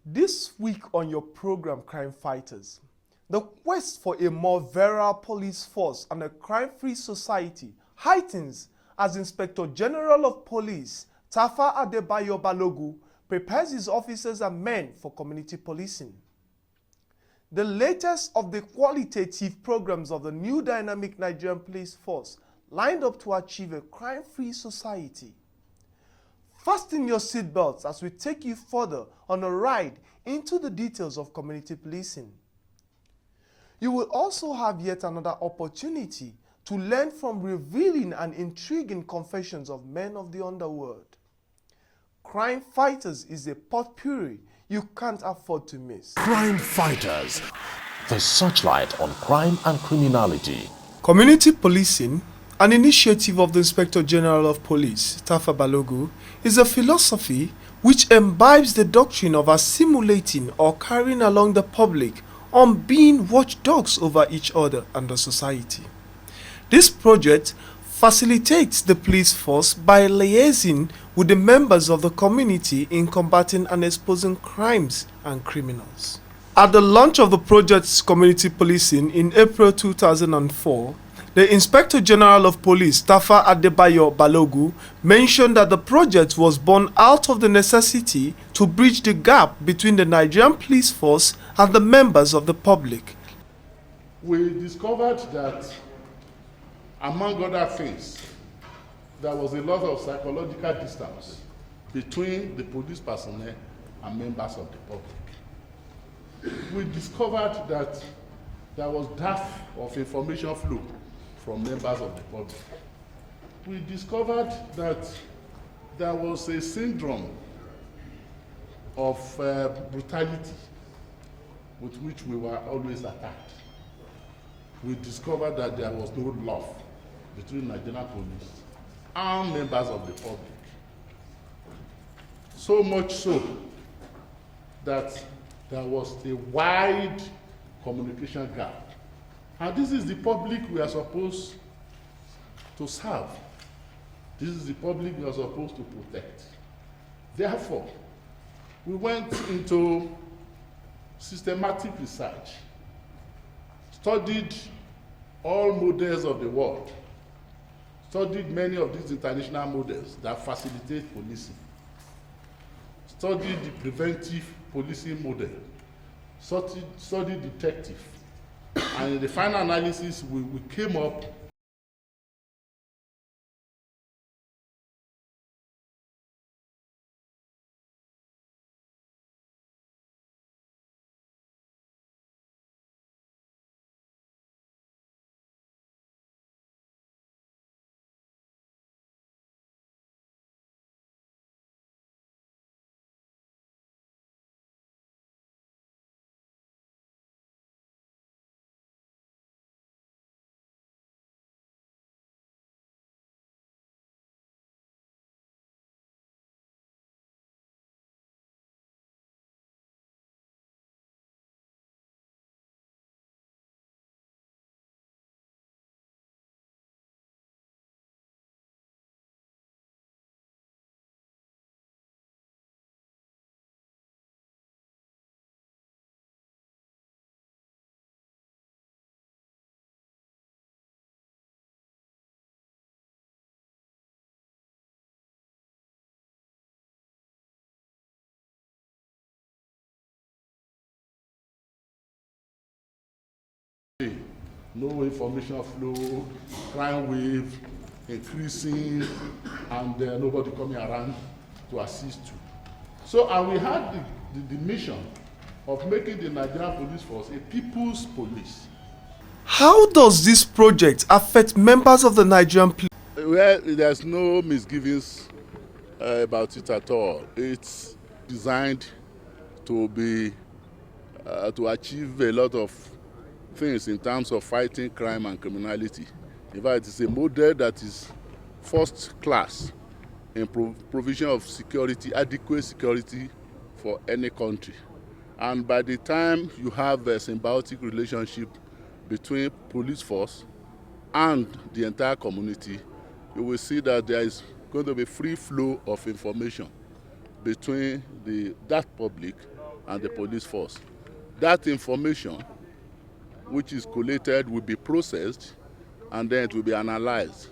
This week on your program, Crime Fighters, the quest for a more virile police force and a crime-free society heightens as Inspector General of Police Tafa Adebayo Balogu prepares his officers and men for community policing. The latest of the qualitative programs of the new dynamic Nigerian police force lined up to achieve a crime-free society. Fasten your seatbelts as we take you further on a ride into the details of community policing. You will also have yet another opportunity to learn from revealing and intriguing confessions of men of the underworld. Crime Fighters is a potpourri you can't afford to miss. Crime Fighters, the searchlight on crime and criminality. Community policing, an initiative of the Inspector General of Police, Tafa Balogu, is a philosophy which imbibes the doctrine of assimilating or carrying along the public on being watchdogs over each other and the society. This project facilitates the police force by liaising with the members of the community in combating and exposing crimes and criminals. At the launch of the project's community policing in April 2004, the Inspector General of Police, Tafa Adebayo Balogu, mentioned that the project was born out of the necessity to bridge the gap between the Nigerian police force and the members of the public. We discovered that, among other things, there was a lot of psychological distance between the police personnel and members of the public. We discovered that there was dearth of information flow from members of the public. We discovered that there was a syndrome of brutality with which we were always attacked. We discovered that there was no love between Nigerian police and members of the public. So much so that there was a wide communication gap. And this is the public we are supposed to serve. This is the public we are supposed to protect. Therefore, we went into systematic research, studied all models of the world, studied many of these international models that facilitate policing, studied the preventive policing model, studied detective, and in the final analysis we came up no information flow, crime wave increasing, and nobody coming around to assist you. So, and we had the mission of making the Nigerian police force a people's police. How does this project affect members of the Nigerian police? Well, there's no misgivings about it at all. It's designed to be to achieve a lot of things in terms of fighting crime and criminality. In fact, it's a model that is first class in provision of security, adequate security for any country. And by the time you have a symbiotic relationship between police force and the entire community, you will see that there is going to be free flow of information between that public and the police force. That information, which is collated, will be processed, and then it will be analyzed,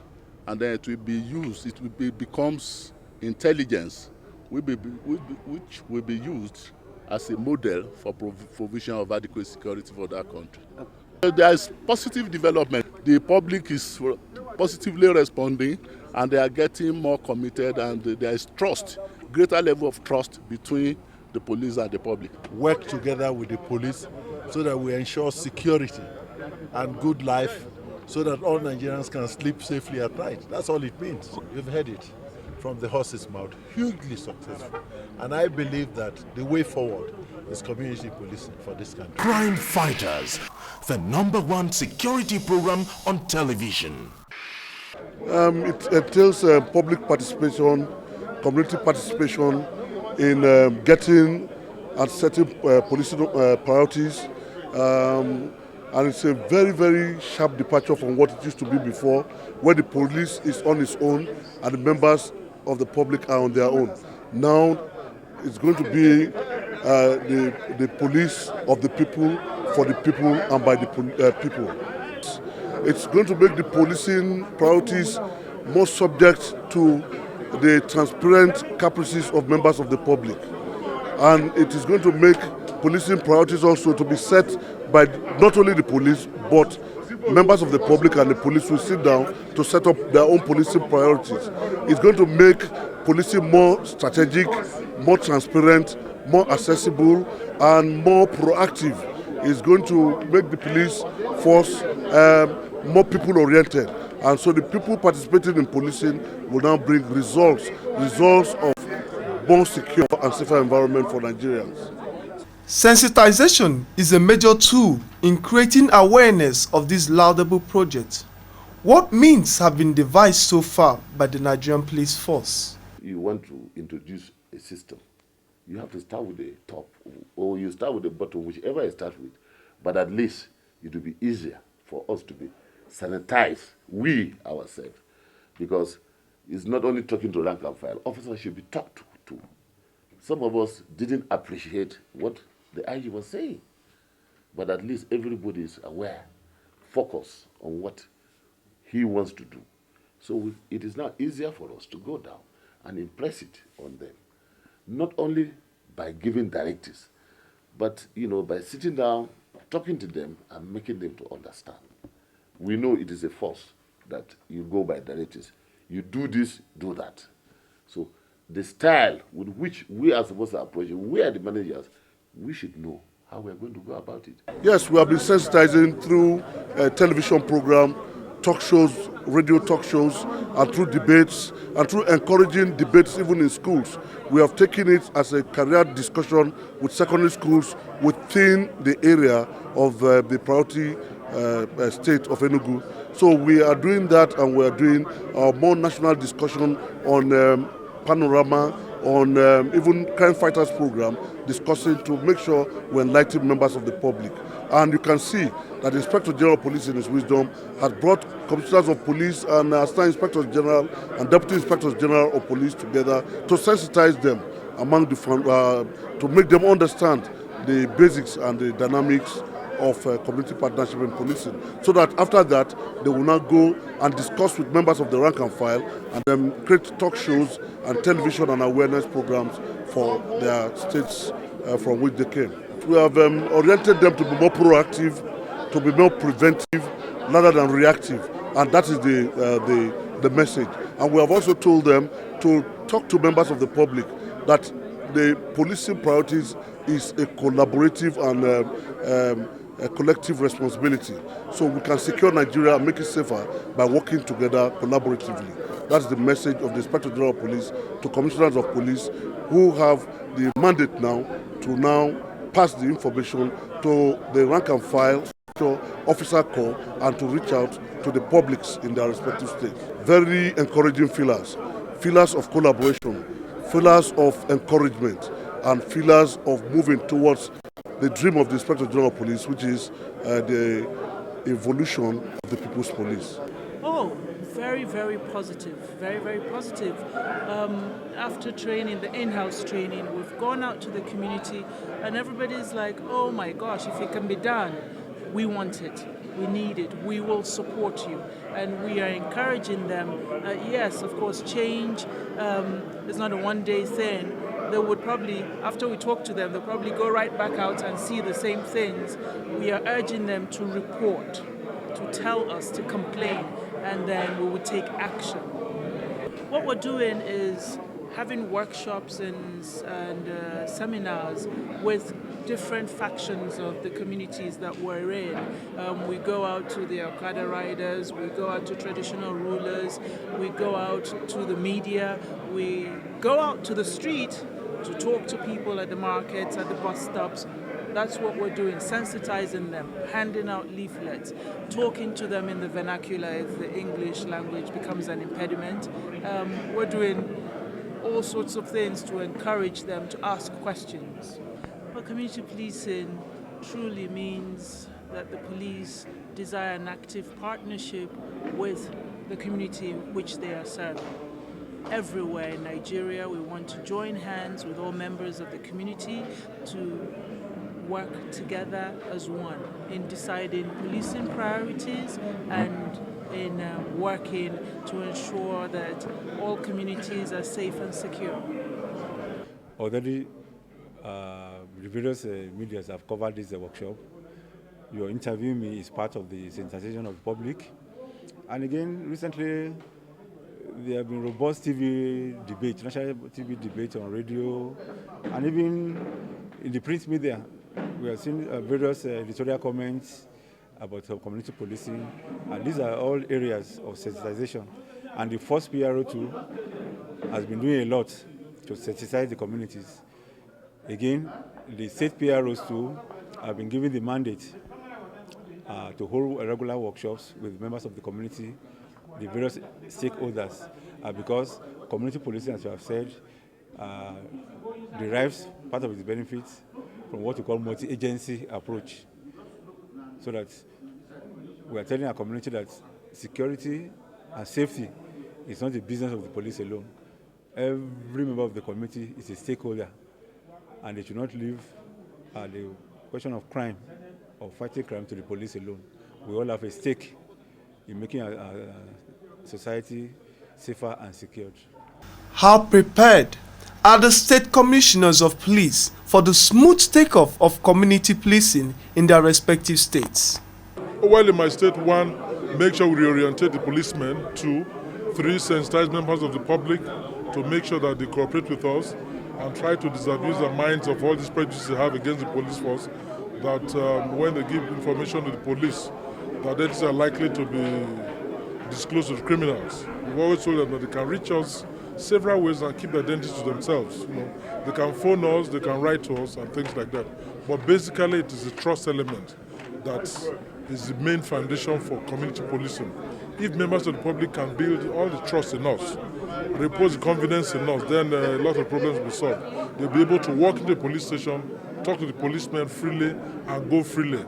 and then it will be used. It will becomes intelligence, which will be used as a model for provision of adequate security for that country. There is positive development. The public is positively responding, and they are getting more committed, and there is trust, greater level of trust between the police and the public. Work together with the police so that we ensure security and good life so that all Nigerians can sleep safely at night. That's all it means. You've heard it from the horse's mouth. Hugely successful. And I believe that the way forward is community policing for this country. Crime Fighters, the #1 security program on television. It entails public participation, community participation in getting and setting policing priorities. And it's a very, very sharp departure from what it used to be before, where the police is on its own and the members of the public are on their own. Now it's going to be the police of the people, for the people, and by the people. It's going to make the policing priorities more subject to the transparent caprices of members of the public. And it is going to make policing priorities also to be set by not only the police, but members of the public, and the police will sit down to set up their own policing priorities. It's going to make policing more strategic, more transparent, more accessible, and more proactive. It's going to make the police force more people-oriented. And so the people participating in policing will now bring results of more secure and safer environment for Nigerians. Sensitization is a major tool in creating awareness of this laudable project. What means have been devised so far by the Nigerian police force? You want to introduce a system, you have to start with the top, or you start with the bottom, whichever you start with. But at least it will be easier for us to be sanitized, we ourselves, because it's not only talking to rank and file. Officers should be talked to. Some of us didn't appreciate what the IG was saying, but at least everybody is aware, focus on what he wants to do. So it is now easier for us to go down and impress it on them, not only by giving directives, but by sitting down, talking to them, and making them to understand. We know it is a force that you go by directives. You do this, do that. So the style with which we are supposed to approach it, we are the managers, we should know how we are going to go about it. Yes, we have been sensitizing through a television program, talk shows, radio talk shows, and through debates, and through encouraging debates even in schools. We have taken it as a career discussion with secondary schools within the area of the priority state of Enugu. So we are doing that, and we are doing more national discussion on Panorama, on even CrimeFighters program, discussing to make sure we enlighten members of the public. And you can see that the Inspector General of Police in his wisdom has brought commissioners of police and Assistant Inspectors General and Deputy Inspectors General of Police together to sensitize them among the to make them understand the basics and the dynamics of community partnership in policing, so that after that they will now go and discuss with members of the rank and file, and then create talk shows and television and awareness programs for their states from which they came. We have oriented them to be more proactive, to be more preventive rather than reactive, and that is the message. And we have also told them to talk to members of the public that the policing priorities is a collaborative and a collective responsibility. So we can secure Nigeria and make it safer by working together collaboratively. That's the message of the Inspector General of Police to Commissioners of Police, who have the mandate now to pass the information to the rank and file officer corps and to reach out to the publics in their respective states. Very encouraging feelers of collaboration, feelers of encouragement, and feelers of moving towards the dream of the Inspector General of Police, which is the evolution of the People's Police. Oh, very, very positive, very, very positive. After training, the in-house training, we've gone out to the community and everybody's like, oh my gosh, if it can be done, we want it, we need it, we will support you. And we are encouraging them. Yes, of course, change is not a one-day thing. They would probably, after we talk to them, they'll probably go right back out and see the same things. We are urging them to report, to tell us, to complain, and then we would take action. What we're doing is having workshops and seminars with different factions of the communities that we're in. We go out to the Okada riders, we go out to traditional rulers, we go out to the media, we go out to the street to talk to people at the markets, at the bus stops. That's what we're doing, sensitizing them, handing out leaflets, talking to them in the vernacular if the English language becomes an impediment. We're doing all sorts of things to encourage them to ask questions. But community policing truly means that the police desire an active partnership with the community in which they are serving. Everywhere in Nigeria, we want to join hands with all members of the community to work together as one in deciding policing priorities and in working to ensure that all communities are safe and secure. Already, the various media have covered this workshop. Your interview me is part of the sensitization of the public. And again, recently, there have been robust TV debate, national TV debate on radio, and even in the print media. We have seen various editorial comments about community policing, and these are all areas of sensitization. And the first PRO too has been doing a lot to sensitize the communities. Again, the state PROs too have been given the mandate to hold regular workshops with members of the community, the various stakeholders, because community policing, as you have said, derives part of its benefits from what we call multi-agency approach, so that we are telling our community that security and safety is not the business of the police alone. Every member of the community is a stakeholder, and they should not leave the question of crime or fighting crime to the police alone. We all have a stake in making our society safer and secured. How prepared are the state commissioners of police for the smooth takeoff of community policing in their respective states? Well, in my state, 1, make sure we reorientate the policemen. 2, 3, sensitize members of the public to make sure that they cooperate with us and try to disabuse their minds of all these prejudices they have against the police force, that when they give information to the police, that they are likely to be disclosed to the criminals. We've always told them that they can reach us several ways and keep their identity to themselves. They can phone us, they can write to us, and things like that. But basically, it is the trust element that is the main foundation for community policing. If members of the public can build all the trust in us, repose the confidence in us, then a lot of problems will be solved. They'll be able to walk into the police station, talk to the policemen freely, and go freely.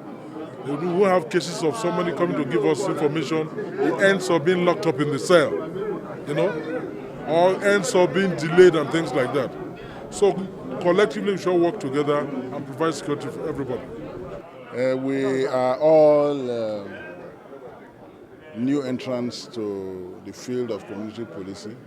We will have cases of somebody coming to give us information, it ends up being locked up in the cell, or ends up being delayed and things like that. So collectively we shall work together and provide security for everybody. We are all new entrants to the field of community policing.